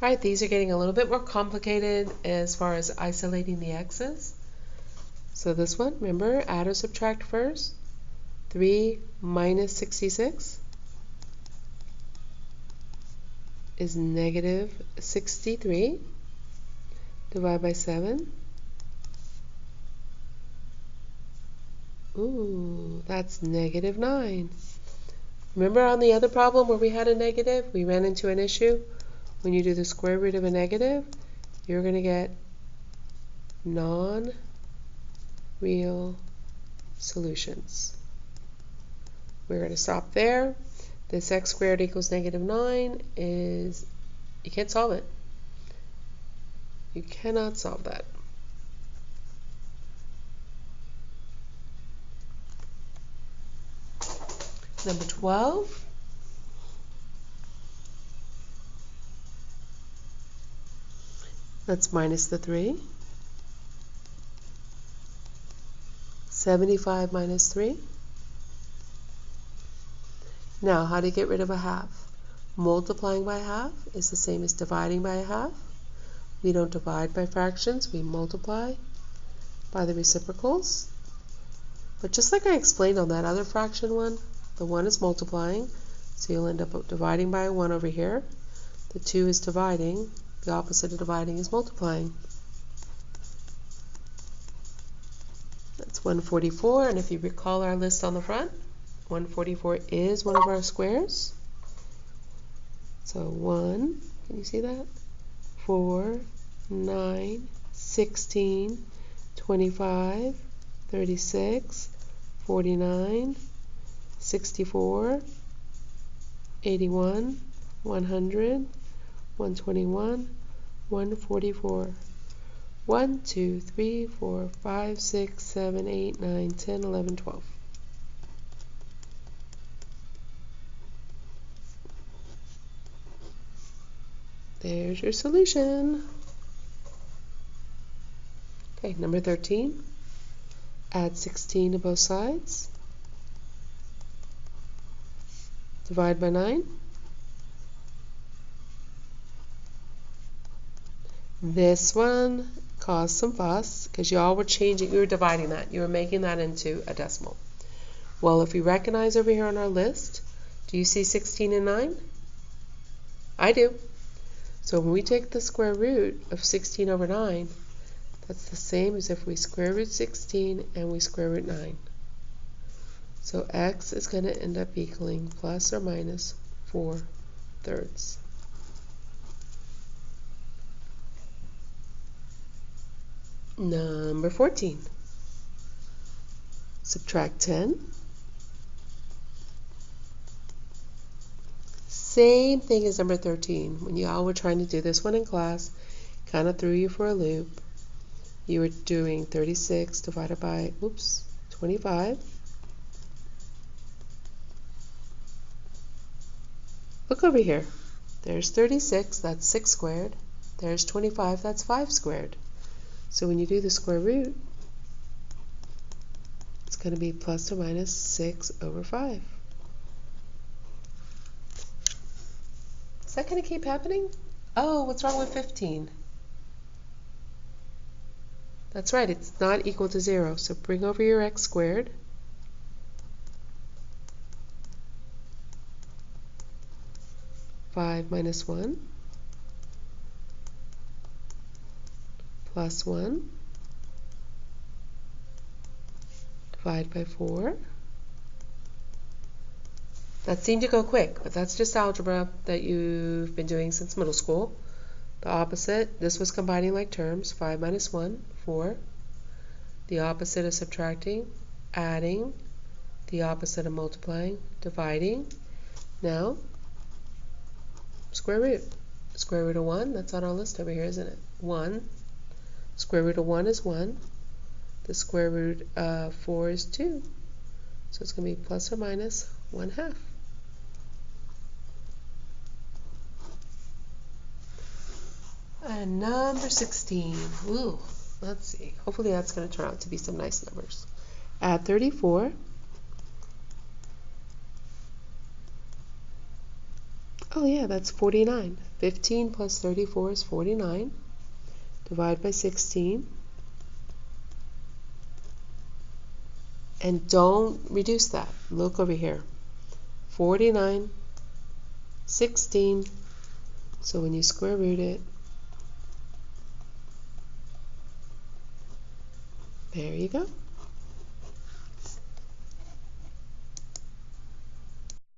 All right, these are getting a little bit more complicated as far as isolating the x's. So this one, remember, add or subtract first. 3 minus 66 is negative 63. Divide by 7. Ooh, that's negative 9. Remember on the other problem where we had a negative, we ran into an issue? When you do the square root of a negative, you're going to get non-real solutions. We're going to stop there. This x squared equals negative 9 is, you can't solve it. You cannot solve that. Number 12. Let's minus the 3. 75 minus 3. Now, how do you get rid of a half? Multiplying by half is the same as dividing by a half. We don't divide by fractions, we multiply by the reciprocals. But just like I explained on that other fraction one, the 1 is multiplying, so you'll end up dividing by a 1 over here. The 2 is dividing. The opposite of dividing is multiplying. That's 144, and if you recall our list on the front, 144 is one of our squares. So 1, can you see that? 4, 9, 16, 25, 36, 49, 64, 81, 100, 121, 144. 1, 2, 3, 4, 5, 6, 7, 8, 9, 10, 11, 12. There's your solution. Okay, number 13. Add 16 to both sides. Divide by 9. This one caused some fuss because y'all were changing, you were dividing that. You were making that into a decimal. Well, if we recognize over here on our list, do you see 16 and 9? I do. So when we take the square root of 16 over 9, that's the same as if we square root 16 and we square root 9. So x is going to end up equaling plus or minus 4/3. Number 14. Subtract 10. Same thing as number 13. When y'all were trying to do this one in class, kind of threw you for a loop. You were doing 36 divided by, 25. Look over here. There's 36, that's 6 squared. There's 25, that's 5 squared. So when you do the square root, it's going to be plus or minus 6 over 5. Is that going to keep happening? Oh, what's wrong with 15? That's right, it's not equal to 0. So bring over your x squared. Five minus 1 plus 1 divide by 4. That seemed to go quick, but that's just algebra that you've been doing since middle school. The opposite, this was combining like terms. 5 minus 1, 4. The opposite of subtracting, adding. The opposite of multiplying, dividing. Now, square root. Square root of 1, that's on our list over here, isn't it? 1. Square root of 1 is 1. The square root of 4 is 2. So it's going to be plus or minus 1/2. And number 16. Ooh, let's see. Hopefully that's going to turn out to be some nice numbers. Add 34. Oh yeah, that's 49. 15 plus 34 is 49. Divide by 16. And don't reduce that. Look over here. 49, 16. So when you square root it, there you go.